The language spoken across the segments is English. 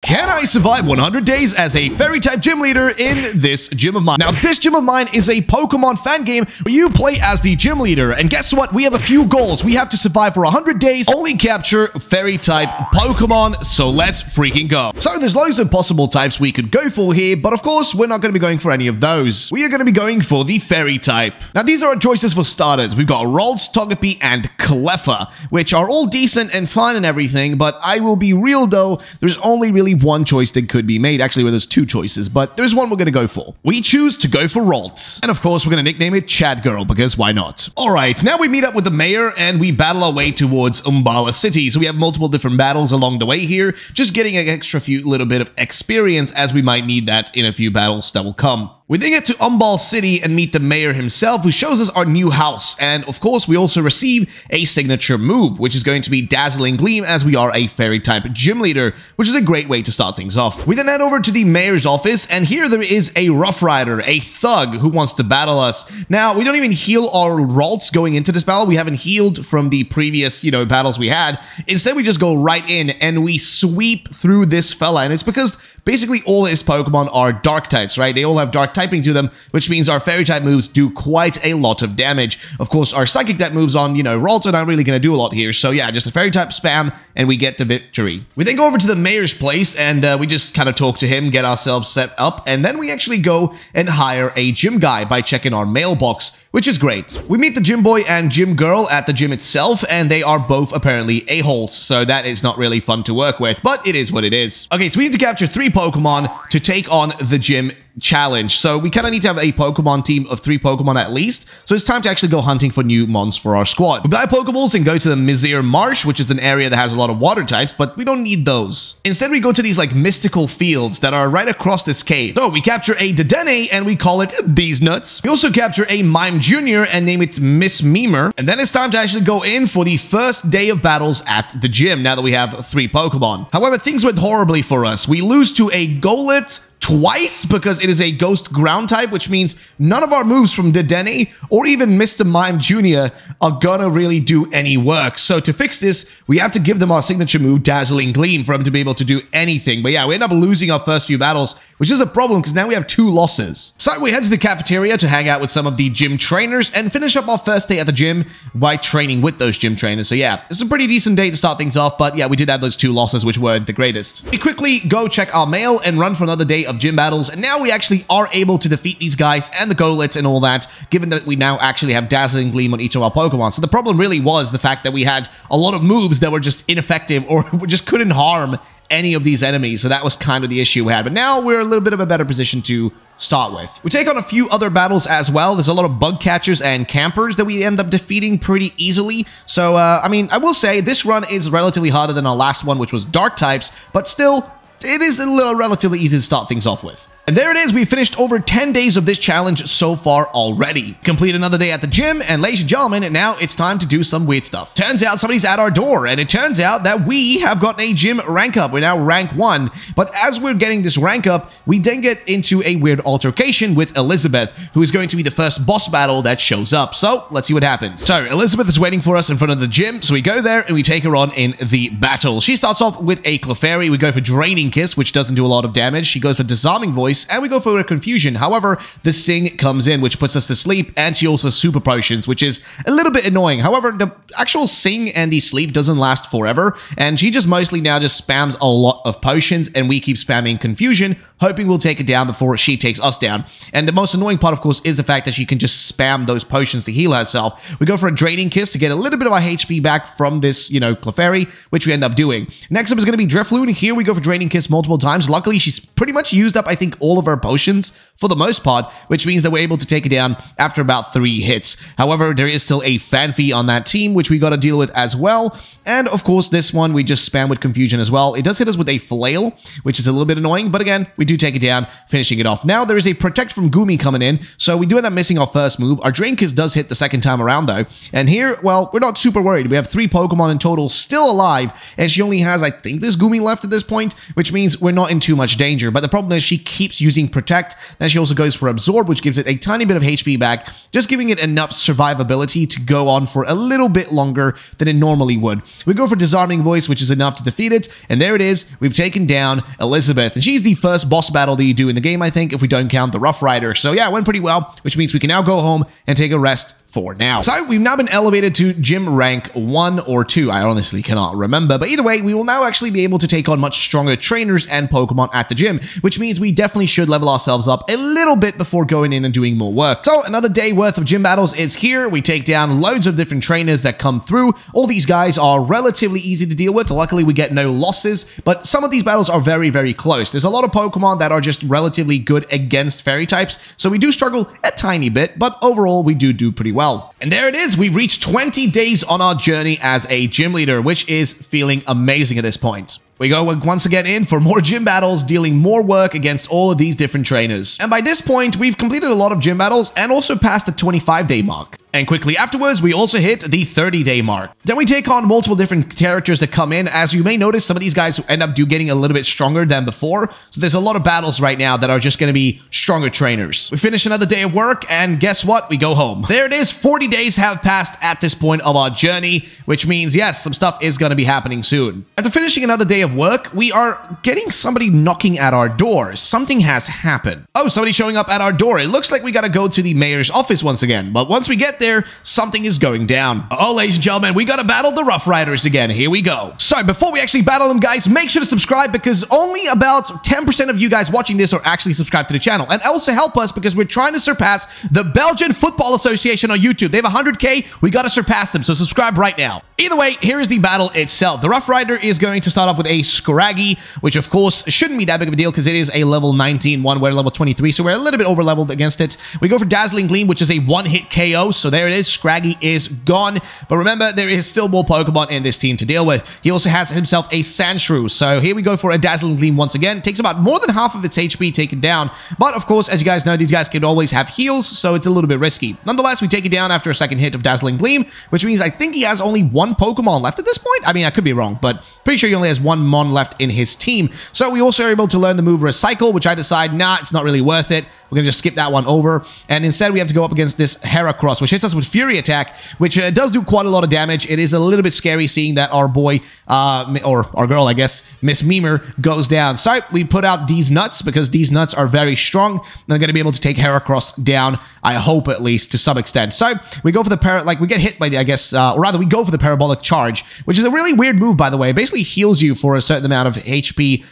Can I survive 100 days as a fairy-type gym leader in this gym of mine? Now, this gym of mine is a Pokemon fan game where you play as the gym leader. And guess what? We have a few goals. We have to survive for 100 days, only capture fairy-type Pokemon. So let's freaking go. So there's loads of possible types we could go for here, but of course, we're not going to be going for any of those. We are going to be going for the fairy type. Now, these are our choices for starters. We've got Ralts, Togepi, and Cleffa, which are all decent and fun and everything, but I will be real though, there's only really one choice that could be made. Actually, well, there's two choices, but there's one we're going to go for. We choose to go for Ralts. And of course, we're going to nickname it Chad Girl, because why not? All right, now we meet up with the mayor and we battle our way towards Umbala City. So we have multiple different battles along the way here, just getting an extra few little bit of experience as we might need that in a few battles that will come. We then get to Umball City and meet the mayor himself, who shows us our new house. And of course, we also receive a signature move, which is going to be Dazzling Gleam, as we are a fairy-type gym leader, which is a great way to start things off. We then head over to the mayor's office, and here there is a Rough Rider, a thug, who wants to battle us. Now, we don't even heal our Ralts going into this battle. We haven't healed from the previous, battles we had. Instead, we just go right in, and we sweep through this fella, and it's because basically all his Pokemon are dark types, right? They all have dark typing to them, which means our fairy type moves do quite a lot of damage. Of course, our psychic type moves on, Ralts are not really going to do a lot here. So yeah, just a fairy type spam and we get the victory. We then go over to the mayor's place and we just kind of talk to him, get ourselves set up, and then we actually go and hire a gym guy by checking our mailbox, which is great. We meet the gym boy and gym girl at the gym itself, and they are both apparently a-holes, so that is not really fun to work with, but it is what it is. Okay, so we need to capture 3 Pokemon to take on the gym challenge. So we kind of need to have a Pokemon team of 3 Pokemon at least. So it's time to actually go hunting for new mons for our squad. We buy Pokeballs and go to the Mizir Marsh, which is an area that has a lot of water types, but we don't need those. Instead, we go to these like mystical fields that are right across this cave. So we capture a Dedenne and we call it These Nuts. We also capture a Mime Jr. and name it Miss Memer. And then it's time to actually go in for the first day of battles at the gym now that we have 3 Pokemon. However, things went horribly for us. We lose to a Golett twice because it is a ghost ground type, which means none of our moves from Dedenne or even Mr. Mime Jr. are gonna really do any work. So to fix this, we have to give them our signature move, Dazzling Gleam, for them to be able to do anything. But yeah, we end up losing our first few battles, which is a problem because now we have 2 losses. So we head to the cafeteria to hang out with some of the gym trainers and finish up our first day at the gym by training with those gym trainers. So yeah, it's a pretty decent day to start things off, but yeah, we did have those 2 losses, which weren't the greatest. We quickly go check our mail and run for another day of gym battles, and now we actually are able to defeat these guys and the Goletts and all that, given that we now actually have Dazzling Gleam on each of our Pokemon. So the problem really was the fact that we had a lot of moves that were just ineffective or just couldn't harm any of these enemies. So that was kind of the issue we had. But now we're a little bit of a better position to start with. We take on a few other battles as well. There's a lot of bug catchers and campers that we end up defeating pretty easily. So, I mean, I will say this run is relatively harder than our last one, which was dark types, but still, it is a little relatively easy to start things off with. And there it is, we finished over 10 days of this challenge so far already. Complete another day at the gym, and ladies and gentlemen, now it's time to do some weird stuff. Turns out somebody's at our door, and it turns out that we have gotten a gym rank up. We're now rank 1, but as we're getting this rank up, we then get into a weird altercation with Elizabeth, who is going to be the first boss battle that shows up. So, let's see what happens. So, Elizabeth is waiting for us in front of the gym, so we go there and we take her on in the battle. She starts off with a Clefairy. We go for Draining Kiss, which doesn't do a lot of damage. She goes for Disarming Voice, and we go for a Confusion. However, the Sting comes in, which puts us to sleep, and she also Super Potions, which is a little bit annoying. However, the actual Sing and the sleep doesn't last forever, and she just mostly now just spams a lot of potions, and we keep spamming Confusion, hoping we'll take it down before she takes us down. And the most annoying part, of course, is the fact that she can just spam those potions to heal herself. We go for a Draining Kiss to get a little bit of our HP back from this, Clefairy, which we end up doing. Next up is going to be Drifloon. Here we go for Draining Kiss multiple times. Luckily, she's pretty much used up, I think, all of her potions for the most part, which means that we're able to take it down after about 3 hits. However, there is still a Fanfi on that team, which we got to deal with as well. And of course, this one we just spam with Confusion as well. It does hit us with a Flail, which is a little bit annoying, but again, we do take it down, finishing it off. Now there is a Protect from Goomy coming in, so we do end up missing our first move. Our Drain Kiss does hit the second time around though, and here, well, we're not super worried. We have 3 Pokemon in total still alive, and she only has, I think, this Goomy left at this point, which means we're not in too much danger. But the problem is she keeps keeps using Protect. Then she also goes for Absorb, which gives it a tiny bit of HP back, just giving it enough survivability to go on for a little bit longer than it normally would. We go for Disarming Voice, which is enough to defeat it, and there it is. We've taken down Elizabeth, and she's the first boss battle that you do in the game, I think, if we don't count the Rough Rider. So yeah, it went pretty well, which means we can now go home and take a rest for now. So we've now been elevated to gym rank 1 or 2. I honestly cannot remember, but either way, we will now actually be able to take on much stronger trainers and Pokemon at the gym, which means we definitely should level ourselves up a little bit before going in and doing more work. So another day worth of gym battles is here. We take down loads of different trainers that come through. All these guys are relatively easy to deal with. Luckily, we get no losses, but some of these battles are very, very close. There's a lot of Pokemon that are just relatively good against fairy types, so we do struggle a tiny bit, but overall, we do pretty well. And there it is. We've reached 20 days on our journey as a gym leader, which is feeling amazing at this point. We go once again in for more gym battles, dealing more work against all of these different trainers. And by this point, we've completed a lot of gym battles and also passed the 25-day mark. And quickly afterwards, we also hit the 30-day mark. Then we take on multiple different characters that come in. As you may notice, some of these guys end up getting a little bit stronger than before. So there's a lot of battles right now that are just going to be stronger trainers. We finish another day of work, and guess what? We go home. There it is. 40 days have passed at this point of our journey, which means, yes, some stuff is going to be happening soon. After finishing another day of work, we are getting somebody knocking at our door. Something has happened. Oh, somebody showing up at our door. It looks like we got to go to the mayor's office once again. But once we get there, something is going down. Oh, ladies and gentlemen, we got to battle the Rough Riders again. Here we go. So before we actually battle them, guys, make sure to subscribe because only about 10% of you guys watching this are actually subscribed to the channel. And also help us because we're trying to surpass the Belgian Football Association on YouTube. They have 100K. We got to surpass them. So subscribe right now. Either way, here is the battle itself. The Rough Rider is going to start off with a Scraggy, which of course shouldn't be that big of a deal because it is a level 19 one. We're level 23, so we're a little bit over leveled against it. We go for Dazzling Gleam, which is a one-hit KO. So there it is. Scraggy is gone. But remember, there is still more Pokemon in this team to deal with. He also has himself a Sandshrew. So here we go for a Dazzling Gleam once again. It takes about more than half of its HP taken down. But of course, as you guys know, these guys can always have heals, so it's a little bit risky. Nonetheless, we take it down after a second hit of Dazzling Gleam, which means I think he has only one Pokemon left at this point. I mean, I could be wrong, but pretty sure he only has one Mon left in his team. So we also are able to learn the move Recycle, which I decide, nah, it's not really worth it. We're going to just skip that one over. And instead, we have to go up against this Heracross, which hits us with Fury Attack, which does do quite a lot of damage. It is a little bit scary seeing that our boy, or our girl, I guess, Miss Memer, goes down. So we put out these nuts because these nuts are very strong. They're going to be able to take Heracross down, I hope at least, to some extent. So we go for the, we get hit by the, I guess, or rather, we go for the Parabolic Charge, which is a really weird move, by the way. It basically heals you for a certain amount of HP,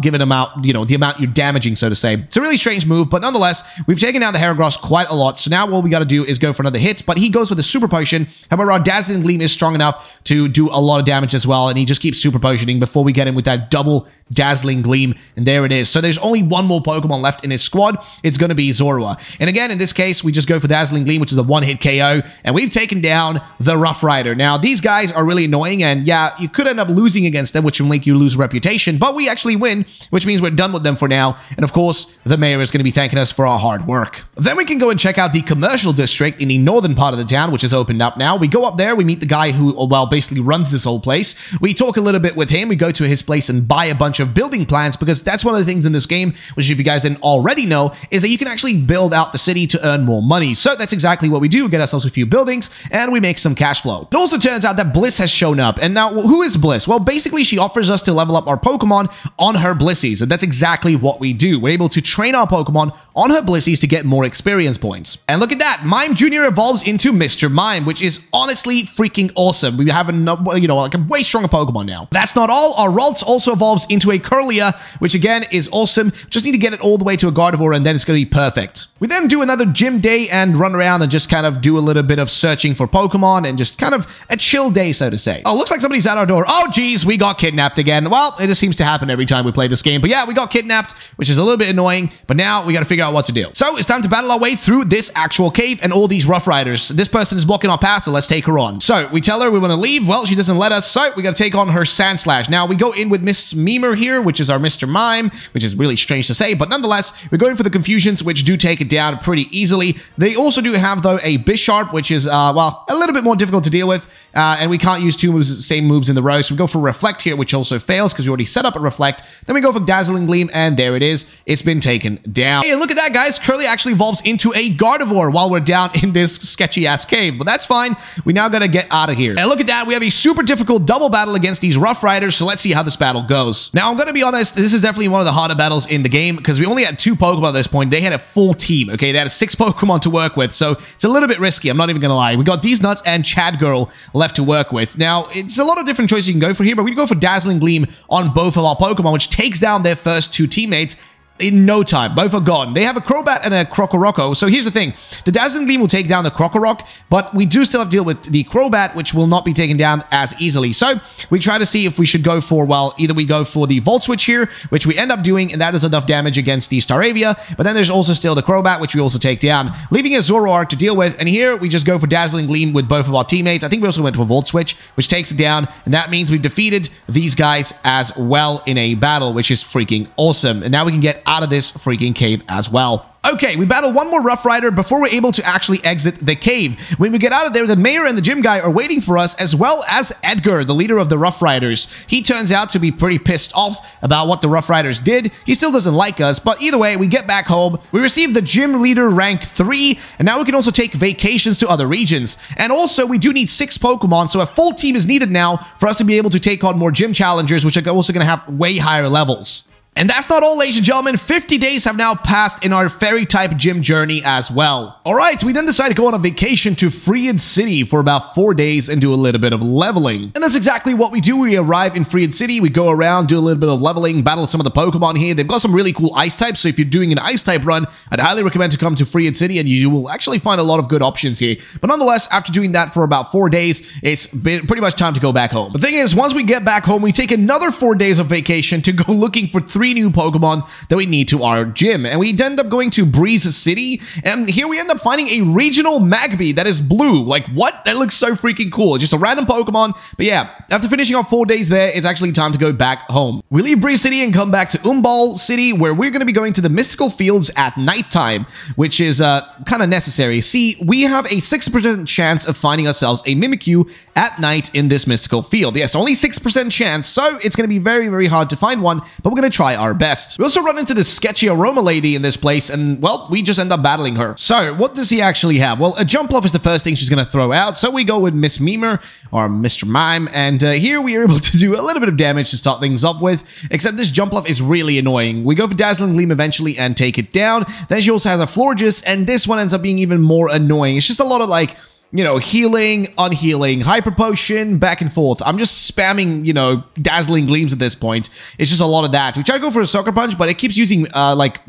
given amount, you know, the amount you're damaging, so to say. It's a really strange move, but nonetheless, we've taken down the Heracross quite a lot. So now all we got to do is go for another hit, but he goes with a Super Potion. However, our Dazzling Gleam is strong enough to do a lot of damage as well, and he just keeps Super Potioning before we get him with that double Dazzling Gleam, and there it is. So there's only one more Pokemon left in his squad. It's going to be Zorua. And again, in this case, we just go for Dazzling Gleam, which is a one-hit KO, and we've taken down the Rough Rider. Now, these guys are really annoying, and yeah, you could end up losing against them, which will make you lose reputation, but we actually win, which means we're done with them for now. And of course, the mayor is going to be thanking us for our hard work. Then we can go and check out the commercial district in the northern part of the town, which is opened up now. We go up there, we meet the guy who, well, basically runs this whole place. We talk a little bit with him. We go to his place and buy a bunch of building plans, because that's one of the things in this game, which if you guys didn't already know, is that you can actually build out the city to earn more money. So that's exactly what we do. We get ourselves a few buildings and we make some cash flow. It also turns out that Bliss has shown up. And now, who is Bliss? Well, basically, she offers us to level up our Pokemon on her Blissies. And that's exactly what we do. We're able to train our Pokemon on her Blissies to get more experience points. And look at that. Mime Jr. evolves into Mr. Mime, which is honestly freaking awesome. We have like a way stronger Pokemon now. That's not all. Our Ralts also evolves into a Curlia, which again is awesome. Just need to get it all the way to a Gardevoir and then it's going to be perfect. We then do another gym day and run around and just kind of do a little bit of searching for Pokemon and just kind of a chill day, so to say. Oh, looks like somebody's at our door. Oh, geez, we got kidnapped again. Well, it just seems to happen every time we play this game. But yeah, we got kidnapped, which is a little bit annoying, but now we got to figure out what to do. So it's time to battle our way through this actual cave and all these Rough Riders. This person is blocking our path, so let's take her on. So we tell her we want to leave. Well, she doesn't let us, so we got to take on her Sandslash. Now we go in with Miss Memer here, which is our Mr. Mime, which is really strange to say, but nonetheless, we're going for the Confusions, which do take it down pretty easily. They also do have, though, a Bisharp, which is, well, a little bit more difficult to deal with. and we can't use two moves, same moves in the row. So we go for Reflect here, which also fails because we already set up a Reflect. Then we go for Dazzling Gleam, and there it is. It's been taken down. Hey, look at that, guys. Curly actually evolves into a Gardevoir while we're down in this sketchy-ass cave. But that's fine. We now got to get out of here. And look at that. We have a super difficult double battle against these Rough Riders, so let's see how this battle goes. Now, I'm going to be honest, this is definitely one of the harder battles in the game because we only had 2 Pokemon at this point. They had a full team, okay? They had 6 Pokemon to work with, so it's a little bit risky. I'm not even going to lie. We got these nuts and Chad Girl left to work with. Now, it's a lot of different choices you can go for here, but we go for Dazzling Gleam on both of our Pokemon, which takes down their first 2 teammates in no time. Both are gone. They have a Crobat and a Krokoroko. So here's the thing. The Dazzling Gleam will take down the Krokorok, but we do still have to deal with the Crobat, which will not be taken down as easily. So we try to see if we should go for, well, either we go for the Volt Switch here, which we end up doing, and that does enough damage against the Staravia, but then there's also still the Crobat, which we also take down, leaving a Zoroark to deal with, and here we just go for Dazzling Gleam with both of our teammates. I think we also went for Volt Switch, which takes it down, and that means we've defeated these guys as well in a battle, which is freaking awesome. And now we can get out of this freaking cave as well. Okay, we battle one more Rough Rider before we're able to actually exit the cave. When we get out of there, the mayor and the gym guy are waiting for us, as well as Edgar, the leader of the Rough Riders. He turns out to be pretty pissed off about what the Rough Riders did. He still doesn't like us, but either way, we get back home. We receive the gym leader rank 3, and now we can also take vacations to other regions. And also, we do need 6 Pokemon, so a full team is needed now for us to be able to take on more gym challengers, which are also going to have way higher levels. And that's not all, ladies and gentlemen. 50 days have now passed in our Fairy-type gym journey as well. Alright, so we then decided to go on a vacation to Freed City for about 4 days and do a little bit of leveling. And that's exactly what we do. We arrive in Freed City, we go around, do a little bit of leveling, battle some of the Pokemon here. They've got some really cool ice types, so if you're doing an ice type run, I'd highly recommend to come to Freed City, and you will actually find a lot of good options here. But nonetheless, after doing that for about 4 days, it's been pretty much time to go back home. The thing is, once we get back home, we take another 4 days of vacation to go looking for 3 new Pokemon that we need to our gym. And we end up going to Breeze City, and here we end up finding a regional Magby that is blue. Like, what? That looks so freaking cool. It's just a random Pokemon. But yeah, after finishing off 4 days there, it's actually time to go back home. We leave Breeze City and come back to Umball City, where we're going to be going to the Mystical Fields at nighttime, which is kind of necessary. See, we have a 6% chance of finding ourselves a Mimikyu at night in this Mystical Field. Yes, only 6% chance, so it's going to be very, very hard to find one, but we're going to try our best. We also run into this sketchy Aroma lady in this place, and, well, we just end up battling her. So, what does he actually have? Well, a Jumpluff is the first thing she's going to throw out, so we go with Miss Memer, or Mr. Mime, and here we are able to do a little bit of damage to start things off with, except this Jumpluff is really annoying. We go for Dazzling Gleam eventually and take it down. Then she also has a Florges, and this one ends up being even more annoying. It's just a lot of, like, you know, healing, unhealing, Hyper Potion, back and forth. I'm just spamming, you know, Dazzling Gleams at this point. It's just a lot of that. We try to go for a Sucker Punch, but it keeps using, like,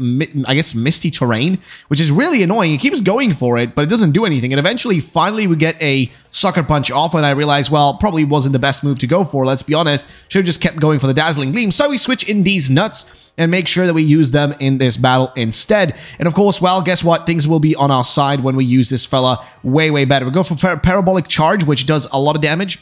I guess, Misty Terrain, which is really annoying. It keeps going for it, but it doesn't do anything. And eventually, finally, we get a Sucker Punch off, and I realized, well, probably wasn't the best move to go for, let's be honest. Should have just kept going for the Dazzling Gleam. So we switch in these nuts and make sure that we use them in this battle instead. And of course, well, guess what? Things will be on our side when we use this fella way, way better. We go for Parabolic Charge, which does a lot of damage.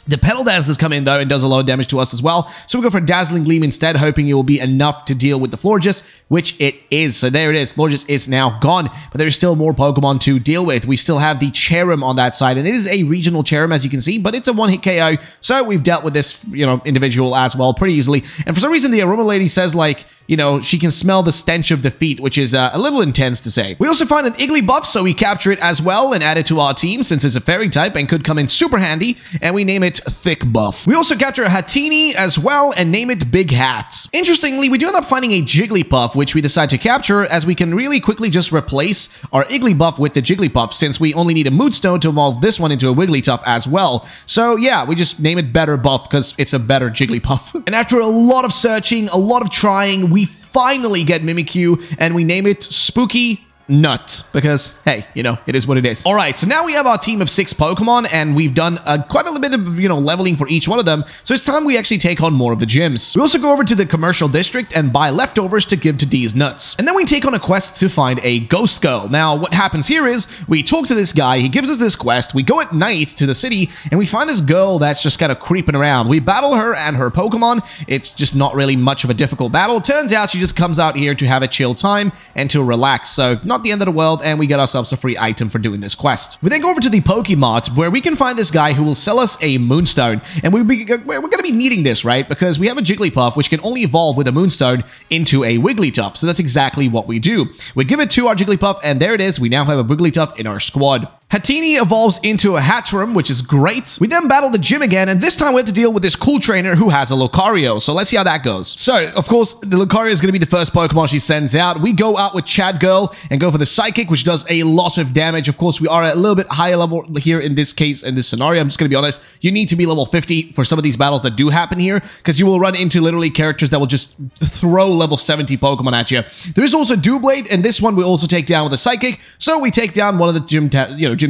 The Petal Dance does come in, though, and does a lot of damage to us as well. So we go for Dazzling Gleam instead, hoping it will be enough to deal with the Florges, which it is. So there it is. Florges is now gone, but there's still more Pokemon to deal with. We still have the Cherrim on that side, and it is a regional Cherrim, as you can see, but it's a one-hit KO. So we've dealt with this, you know, individual as well pretty easily. And for some reason, the Aroma Lady says, like, you know, she can smell the stench of defeat, which is a little intense to say. We also find an Igglybuff, so we capture it as well and add it to our team since it's a fairy type and could come in super handy, and we name it Thick Buff. We also capture a Hatini as well and name it Big Hat. Interestingly, we do end up finding a Jigglypuff, which we decide to capture, as we can really quickly just replace our Igglybuff with the Jigglypuff, since we only need a Moonstone to evolve this one into a Wigglytuff as well. So yeah, we just name it Better Buff because it's a better Jigglypuff. And after a lot of searching, a lot of trying, we finally get Mimikyu, and we name it Spooky Nut, because, hey, you know, it is what it is. All right, so now we have our team of 6 Pokemon, and we've done quite a little bit of, you know, leveling for each one of them, so it's time we actually take on more of the gyms. We also go over to the commercial district and buy leftovers to give to these nuts. And then we take on a quest to find a Ghost Girl. Now, what happens here is, we talk to this guy, he gives us this quest, we go at night to the city, and we find this girl that's just kind of creeping around. We battle her and her Pokemon. It's just not really much of a difficult battle. Turns out she just comes out here to have a chill time and to relax, so not not the end of the world, and we get ourselves a free item for doing this quest. We then go over to the Pokemart, where we can find this guy who will sell us a Moonstone, and we're going to be needing this, right? Because we have a Jigglypuff, which can only evolve with a Moonstone into a Wigglytuff, so that's exactly what we do. We give it to our Jigglypuff, and there it is. We now have a Wigglytuff in our squad. Hatini evolves into a Hatterene, which is great. We then battle the gym again, and this time we have to deal with this cool trainer who has a Lucario, so let's see how that goes. So, of course, the Lucario is going to be the first Pokemon she sends out. We go out with Chad Girl and go for the Psychic, which does a lot of damage. Of course, we are at a little bit higher level here in this case, in this scenario. I'm just going to be honest, you need to be level 50 for some of these battles that do happen here, because you will run into literally characters that will just throw level 70 Pokemon at you. There is also Doublade, and this one we also take down with a Psychic, so we take down one of the gym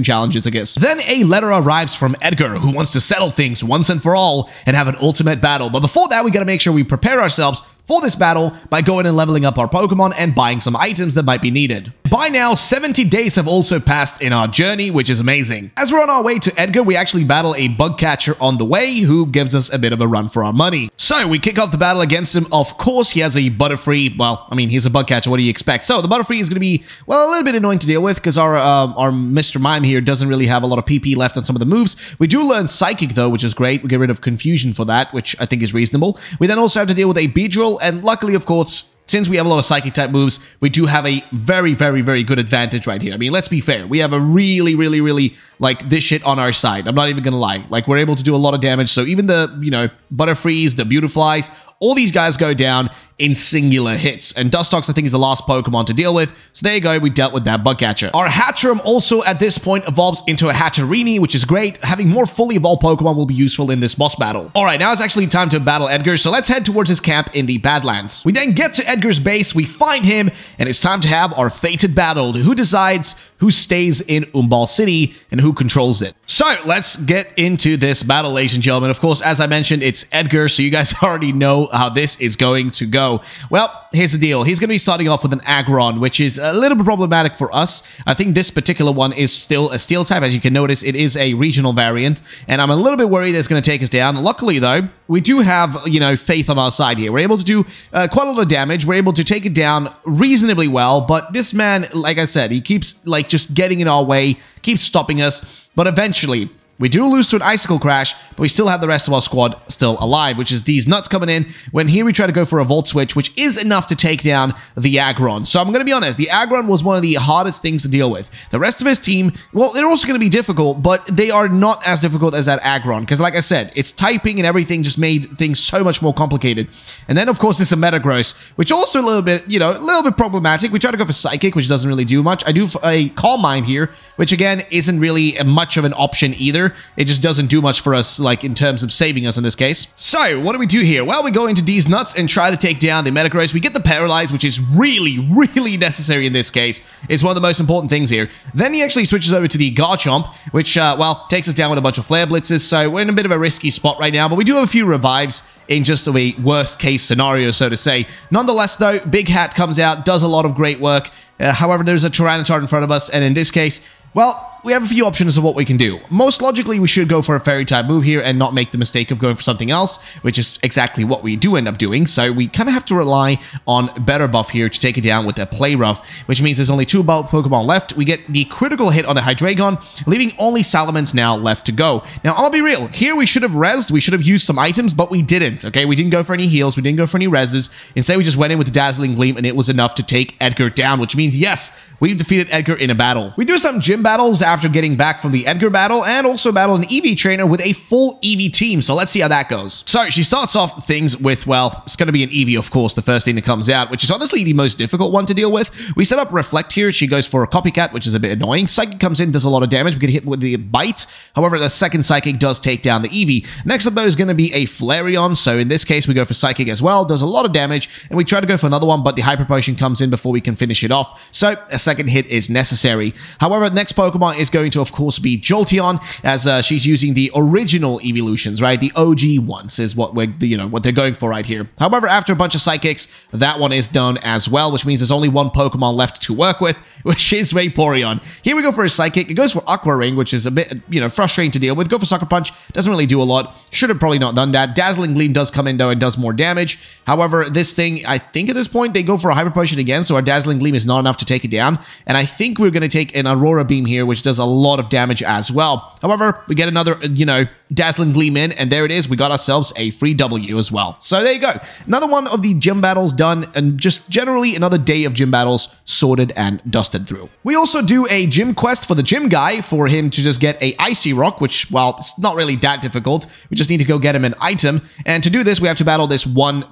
challenges, I guess. Then a letter arrives from Edgar, who wants to settle things once and for all and have an ultimate battle. But before that, we gotta make sure we prepare ourselves for this battle by going and leveling up our Pokemon and buying some items that might be needed. By now, 70 days have also passed in our journey, which is amazing. As we're on our way to Edgar, we actually battle a bug catcher on the way who gives us a bit of a run for our money. So we kick off the battle against him. Of course, he has a Butterfree. Well, I mean, he's a bug catcher. What do you expect? So the Butterfree is going to be, well, a little bit annoying to deal with because our Mr. Mime here doesn't really have a lot of PP left on some of the moves. We do learn Psychic though, which is great. We get rid of Confusion for that, which I think is reasonable. We then also have to deal with a Beedrill, and luckily, of course, since we have a lot of Psychic type moves, we do have a very, very, very good advantage right here. I mean, let's be fair. We have a really, really, really, like, this shit on our side. I'm not even gonna lie. Like, we're able to do a lot of damage. So even the, you know, Butterfrees, the Beautiflies, all these guys go down in singular hits. And Dustox, I think, is the last Pokemon to deal with. So there you go, we dealt with that Bugcatcher. Our Hatterene also, at this point, evolves into a Hatterene, which is great. Having more fully evolved Pokemon will be useful in this boss battle. Alright, now it's actually time to battle Edgar, so let's head towards his camp in the Badlands. We then get to Edgar's base, we find him, and it's time to have our fated battle. Who decides who stays in Umball City and who controls it? So, let's get into this battle, ladies and gentlemen. Of course, as I mentioned, it's Edgar, so you guys already know how this is going to go. Well, here's the deal. He's going to be starting off with an Aggron, which is a little bit problematic for us. I think this particular one is still a Steel type. As you can notice, it is a regional variant, and I'm a little bit worried that it's going to take us down. Luckily, though, we do have, you know, faith on our side here. We're able to do quite a lot of damage. We're able to take it down reasonably well, but this man, like I said, he keeps, like, just getting in our way, keeps stopping us, but eventually we do lose to an Icicle Crash, but we still have the rest of our squad still alive, which is these nuts coming in. When here we try to go for a Volt Switch, which is enough to take down the Aggron. So I'm going to be honest, the Aggron was one of the hardest things to deal with. The rest of his team, well, they're also going to be difficult, but they are not as difficult as that Aggron, because like I said, its typing and everything just made things so much more complicated. And then, of course, it's a Metagross, which also a little bit, you know, a little bit problematic. We try to go for Psychic, which doesn't really do much. I do a Calm Mind here, which again isn't really much of an option either. It just doesn't do much for us, like, in terms of saving us in this case. So, what do we do here? Well, we go into these nuts and try to take down the Metagross. We get the Paralyze, which is really, really necessary in this case. It's one of the most important things here. Then he actually switches over to the Garchomp, which, well, takes us down with a bunch of Flare Blitzes, so we're in a bit of a risky spot right now, but we do have a few revives in just a worst-case scenario, so to say. Nonetheless, though, Big Hat comes out, does a lot of great work. However, there's a Tyranitar in front of us, and in this case, well, we have a few options of what we can do. Most logically, we should go for a Fairy-type move here and not make the mistake of going for something else, which is exactly what we do end up doing. So we kind of have to rely on Better Buff here to take it down with a Play Rough, which means there's only 2 Pokemon left. We get the critical hit on the Hydreigon, leaving only Salamence now left to go. Now, I'll be real. Here, we should have rezzed. We should have used some items, but we didn't, okay? We didn't go for any heals. We didn't go for any rezzes. Instead, we just went in with the Dazzling Gleam, and it was enough to take Edgar down, which means, yes, we've defeated Edgar in a battle. We do some gym battles after getting back from the Edgar battle, and also battle an EV trainer with a full EV team, so let's see how that goes. So, she starts off things with, well, it's going to be an EV, of course, the first thing that comes out, which is honestly the most difficult one to deal with. We set up Reflect here. She goes for a Copycat, which is a bit annoying. Psychic comes in, does a lot of damage. We get hit with the Bite. However, the second Psychic does take down the EV. Next up, though, is going to be a Flareon, so in this case, we go for Psychic as well, does a lot of damage, and we try to go for another one, but the Hyper Potion comes in before we can finish it off, so a second hit is necessary. However, the next Pokemon is going to, of course, be Jolteon, as she's using the original evolutions, right? The OG ones is what what they're going for right here. However, after a bunch of Psychics, that one is done as well, which means there's only one Pokemon left to work with, which is Vaporeon. Here we go for a Psychic. It goes for Aqua Ring, which is a bit, frustrating to deal with. Go for Sucker Punch. Doesn't really do a lot. Should have probably not done that. Dazzling Gleam does come in, though, and does more damage. However, this thing, I think at this point, they go for a Hyper Potion again, so our Dazzling Gleam is not enough to take it down. And I think we're going to take an Aurora Beam here, which does a lot of damage as well. However, we get another, Dazzling Gleam in, and there it is. We got ourselves a free W as well. So there you go. Another one of the gym battles done, and just generally another day of gym battles sorted and dusted through. We also do a gym quest for the gym guy for him to just get a Icy Rock, which, well, it's not really that difficult. We just need to go get him an item. And to do this, we have to battle this one,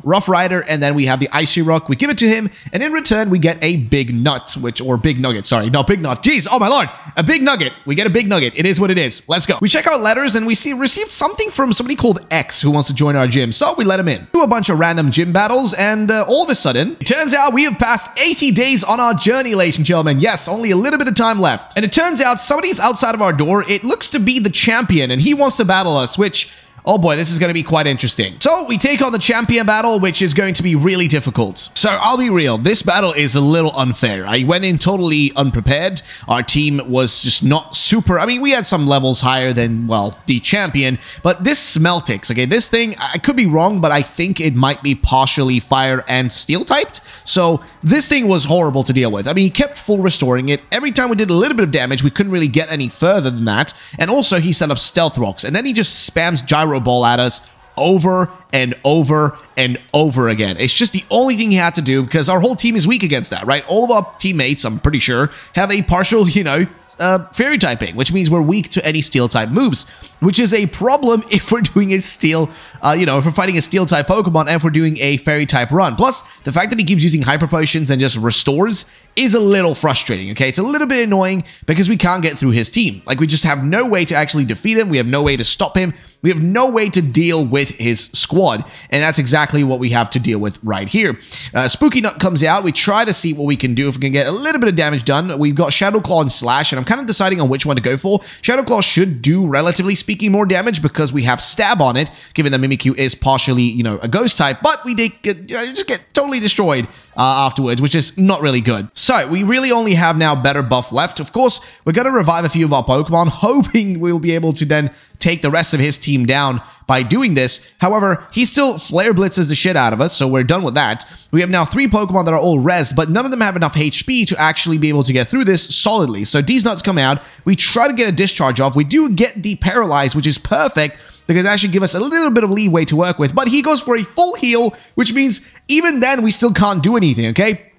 Rough Rider, and then we have the Icy Rock. We give it to him, and in return, we get a Big Nut, or Big Nugget, sorry. No, Big Nut. Jeez, oh my lord. A Big Nugget. We get a Big Nugget. It is what it is. Let's go. We check out letters, and we received something from somebody called X who wants to join our gym, so we let him in. Do a bunch of random gym battles, and all of a sudden, it turns out we have passed 80 days on our journey, ladies and gentlemen. Yes, only a little bit of time left. And it turns out somebody's outside of our door. It looks to be the champion, and he wants to battle us, which... oh boy, this is going to be quite interesting. So we take on the champion battle, which is going to be really difficult. So I'll be real, this battle is a little unfair. I went in totally unprepared. Our team was just not super... I mean, we had some levels higher than, well, the champion, but this Smeltix, okay, this thing, I could be wrong, but I think it might be partially fire and steel typed. So this thing was horrible to deal with. I mean, he kept full restoring it. Every time we did a little bit of damage, we couldn't really get any further than that. And also, he set up Stealth Rocks, and then he just spams Gyro Ball at us over and over and over again. It's just the only thing he had to do, because our whole team is weak against that, right? All of our teammates, I'm pretty sure, have a partial, fairy typing, which means we're weak to any steel type moves, which is a problem if we're doing a steel, if we're fighting a steel type Pokemon and if we're doing a fairy type run. Plus, the fact that he keeps using Hyper Potions and just restores is a little frustrating, okay? It's a little bit annoying because we can't get through his team. Like, we just have no way to actually defeat him. We have no way to stop him. We have no way to deal with his squad, and that's exactly what we have to deal with right here. Spooky Nut comes out. We try to see what we can do if we can get a little bit of damage done. We've got Shadow Claw and Slash, and I'm kind of deciding on which one to go for. Shadow Claw should do, relatively speaking, more damage because we have Stab on it, given that Mimikyu is partially, a ghost type, but we just get totally destroyed afterwards, which is not really good. So we really only have now better buff left. Of course, we're going to revive a few of our Pokemon, hoping we'll be able to then take the rest of his team down by doing this. However, he still Flare Blitzes the shit out of us, so we're done with that. We have now 3 Pokemon that are all res, but none of them have enough HP to actually be able to get through this solidly. So these nuts come out. We try to get a discharge off. We do get the Paralyze, which is perfect, because it actually gives us a little bit of leeway to work with. But he goes for a full heal, which means even then we still can't do anything, okay?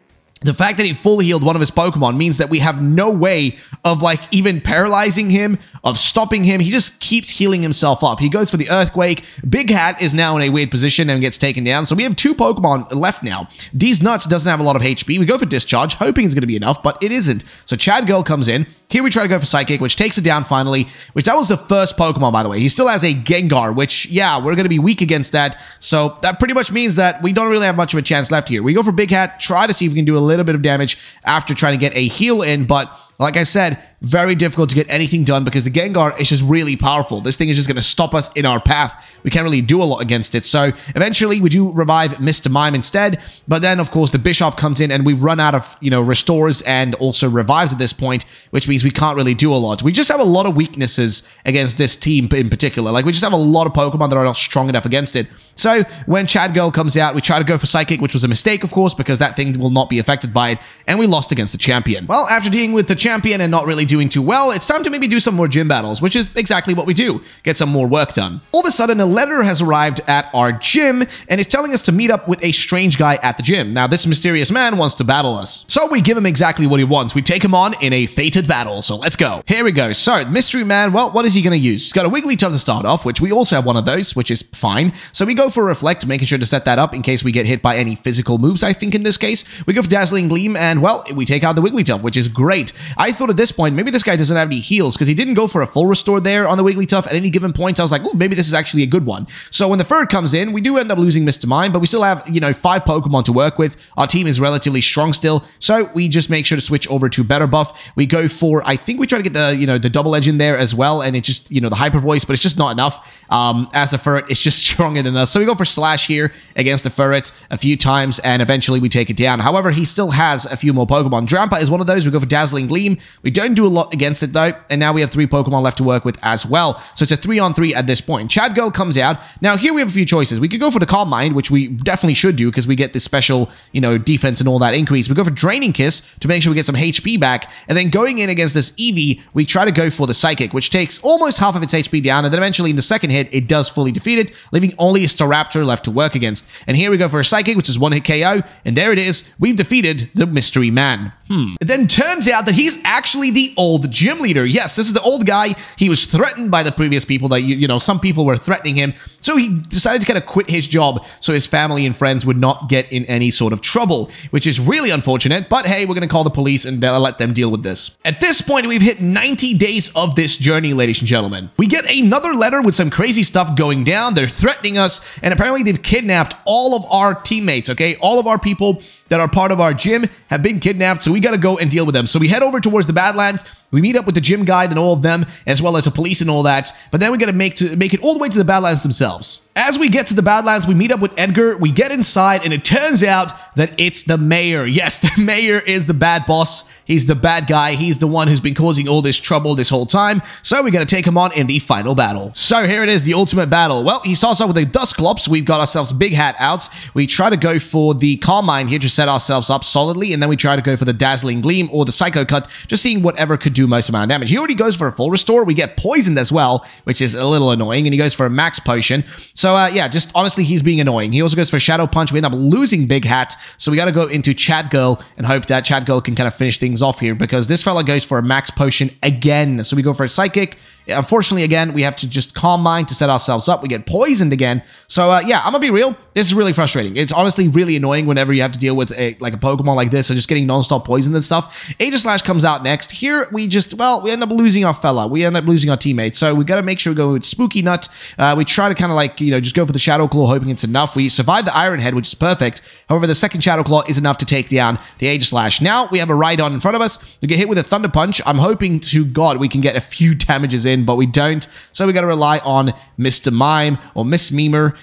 The fact that he full healed one of his Pokemon means that we have no way of, even paralyzing him, of stopping him. He just keeps healing himself up. He goes for the Earthquake. Big Hat is now in a weird position and gets taken down. So we have 2 Pokemon left now. These Nuts doesn't have a lot of HP. We go for Discharge, hoping it's going to be enough, but it isn't. So Chad Girl comes in. Here we try to go for Psychic, which takes it down finally, which that was the first Pokemon, by the way. He still has a Gengar, which, yeah, we're going to be weak against that. So that pretty much means that we don't really have much of a chance left here. We go for Big Hat, try to see if we can do a little bit of damage after trying to get a heal in, but like I said, very difficult to get anything done because the Gengar is just really powerful. This thing is just going to stop us in our path. We can't really do a lot against it. So eventually we do revive Mr. Mime instead. But then, of course, the Bishop comes in and we run out of, restores and also revives at this point, which means we can't really do a lot. We just have a lot of weaknesses against this team in particular. Like, we just have a lot of Pokemon that are not strong enough against it. So when Chad Girl comes out, we try to go for Psychic, which was a mistake, of course, because that thing will not be affected by it. And we lost against the champion. Well, after dealing with the champion and not really doing too well, it's time to maybe do some more gym battles, which is exactly what we do. Get some more work done. All of a sudden, a letter has arrived at our gym, and it's telling us to meet up with a strange guy at the gym. Now, this mysterious man wants to battle us. So we give him exactly what he wants. We take him on in a fated battle, so let's go. Here we go. So, mystery man, well, what is he going to use? He's got a Wigglytuff to start off, which we also have one of those, which is fine. So we go for Reflect, making sure to set that up in case we get hit by any physical moves, I think in this case. We go for Dazzling Gleam, and, well, we take out the Wigglytuff, which is great. I thought at this point, maybe this guy doesn't have any heals because he didn't go for a full restore there on the Wigglytuff at any given point. I was like, oh, maybe this is actually a good one. So when the third comes in, we do end up losing Mr. Mime, but we still have, 5 Pokemon to work with. Our team is relatively strong still, so we just make sure to switch over to Better Buff. We go for, I think we try to get the, the Double Edge in there as well, and it just, the Hyper Voice, but it's just not enough. As the Ferret, it's just stronger than us. So we go for Slash here against the Ferret a few times, and eventually we take it down. However, he still has a few more Pokemon. Drampa is one of those. We go for Dazzling Gleam. We don't do a lot against it, though, and now we have 3 Pokemon left to work with as well. So it's a 3-on-3 at this point. Chad Girl comes out. Now, here we have a few choices. We could go for the Calm Mind, which we definitely should do because we get this special, defense and all that increase. We go for Draining Kiss to make sure we get some HP back, and then going in against this Eevee, we try to go for the Psychic, which takes almost half of its HP down, and then eventually in the second hit, it does fully defeat it, leaving only a Staraptor left to work against. And here we go for a Psychic, which is 1-hit KO, and there it is. We've defeated the Mystery Man. It then turns out that he's actually the old gym leader. Yes, this is the old guy. He was threatened by the previous people that, some people were threatening him. So he decided to kind of quit his job so his family and friends would not get in any sort of trouble, which is really unfortunate. But hey, we're going to call the police and let them deal with this. At this point, we've hit 90 days of this journey, ladies and gentlemen. We get another letter with some crazy stuff going down. They're threatening us, and apparently they've kidnapped all of our teammates, okay? All of our people that are part of our gym have been kidnapped, so we got to go and deal with them. So we head over towards the Badlands. We meet up with the gym guide and all of them, as well as the police and all that. But then we got to make it all the way to the Badlands themselves. As we get to the Badlands, we meet up with Edgar. We get inside, and it turns out that it's the mayor. Yes, the mayor is the bad boss. He's the bad guy. He's the one who's been causing all this trouble this whole time. So we got to take him on in the final battle. So here it is, the ultimate battle. Well, he starts off with a Dusclops. We've got ourselves Big Hat out. We try to go for the Calm Mind here to set ourselves up solidly, and then we try to go for the Dazzling Gleam or the Psycho Cut, just seeing whatever could do most amount of damage. He already goes for a full restore. We get poisoned as well, which is a little annoying, and he goes for a max potion. So yeah, just honestly, he's being annoying. He also goes for Shadow Punch. We end up losing Big Hat, so we got to go into Chat Girl and hope that Chat Girl can kind of finish things off here, because this fella goes for a max potion again. So we go for a Psychic. Unfortunately, again, we have to just Calm Mind to set ourselves up. We get poisoned again. So, yeah, I'm gonna be real. This is really frustrating. It's honestly really annoying whenever you have to deal with a Pokemon like this, or just getting non-stop poisoned and stuff. Aegislash comes out next. Here, we end up losing our fella. We end up losing our teammate. So we got to make sure we go with Spooky Nut. We try to kind of just go for the Shadow Claw, hoping it's enough. We survive the Iron Head, which is perfect. However, the second Shadow Claw is enough to take down the Aegislash. Now, we have a Rhydon in front of us. We get hit with a Thunder Punch. I'm hoping to God we can get a few damages in, but we don't. So we got to rely on Mr. Mime or Miss Memer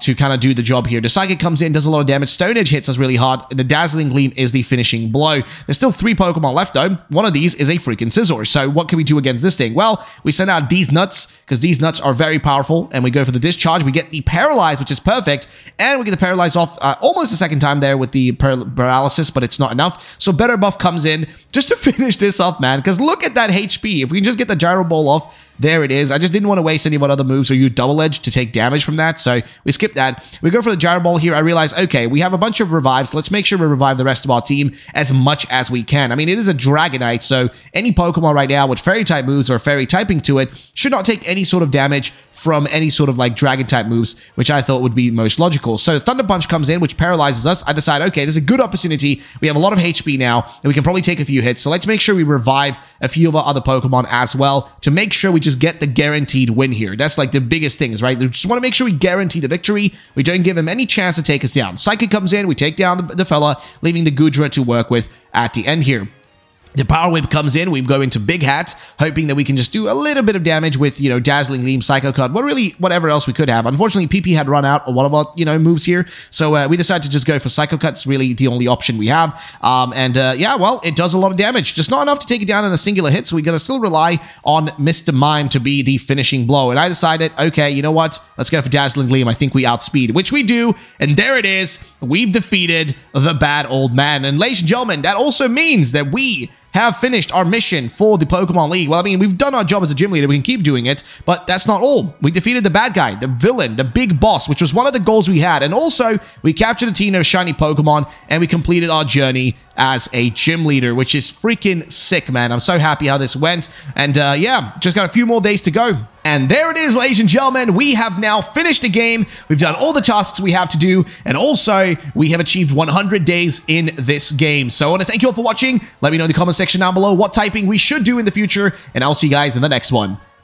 to kind of do the job here. The Psychic comes in, does a lot of damage. Stone Edge hits us really hard, and the Dazzling Gleam is the finishing blow. There's still 3 Pokemon left, though. One of these is a freaking Scizor. So what can we do against this thing? Well, we send out these nuts, because these nuts are very powerful, and we go for the Discharge. We get the Paralyze, which is perfect, and we get the Paralyze off almost a second time there with the Paralysis, but it's not enough. So Better Buff comes in just to finish this off, man, because look at that HP. If we can just get the Gyro Ball off, there it is. I just didn't want to waste any of other moves or use Double Edge to take damage from that, so we skip that. We go for the Gyro Ball here. I realize, okay, we have a bunch of revives. Let's make sure we revive the rest of our team as much as we can. I mean, it is a Dragonite, so any Pokemon right now with Fairy-type moves or Fairy typing to it should not take any sort of damage from any sort of Dragon type moves, which I thought would be most logical. So Thunder Punch comes in, which paralyzes us. I decide, okay, there's a good opportunity. We have a lot of HP now, and we can probably take a few hits. So let's make sure we revive a few of our other Pokemon as well to make sure we just get the guaranteed win here. That's the biggest things, right? We just want to make sure we guarantee the victory. We don't give him any chance to take us down. Psychic comes in, we take down the fella, leaving the Goodra to work with at the end here. The Power Whip comes in, we go into Big Hat, hoping that we can just do a little bit of damage with, Dazzling Gleam, Psycho Cut, whatever else we could have. Unfortunately, PP had run out of one of our, moves here, so we decided to just go for Psycho Cut. It's really the only option we have. Yeah, well, it does a lot of damage. Just not enough to take it down in a singular hit, so we gotta still rely on Mr. Mime to be the finishing blow. And I decided, okay, you know what? Let's go for Dazzling Gleam. I think we outspeed, which we do, and there it is. We've defeated the bad old man. And ladies and gentlemen, that also means that we have finished our mission for the Pokemon League. Well, I mean, we've done our job as a gym leader. We can keep doing it, but that's not all. We defeated the bad guy, the villain, the big boss, which was one of the goals we had. And also, we captured a team of shiny Pokemon, and we completed our journey as a gym leader, which is freaking sick, man. I'm so happy how this went. And yeah, just got a few more days to go. And there it is, ladies and gentlemen. We have now finished the game. We've done all the tasks we have to do. And also, we have achieved 100 days in this game. So I want to thank you all for watching. Let me know in the comment section down below what typing we should do in the future. And I'll see you guys in the next one.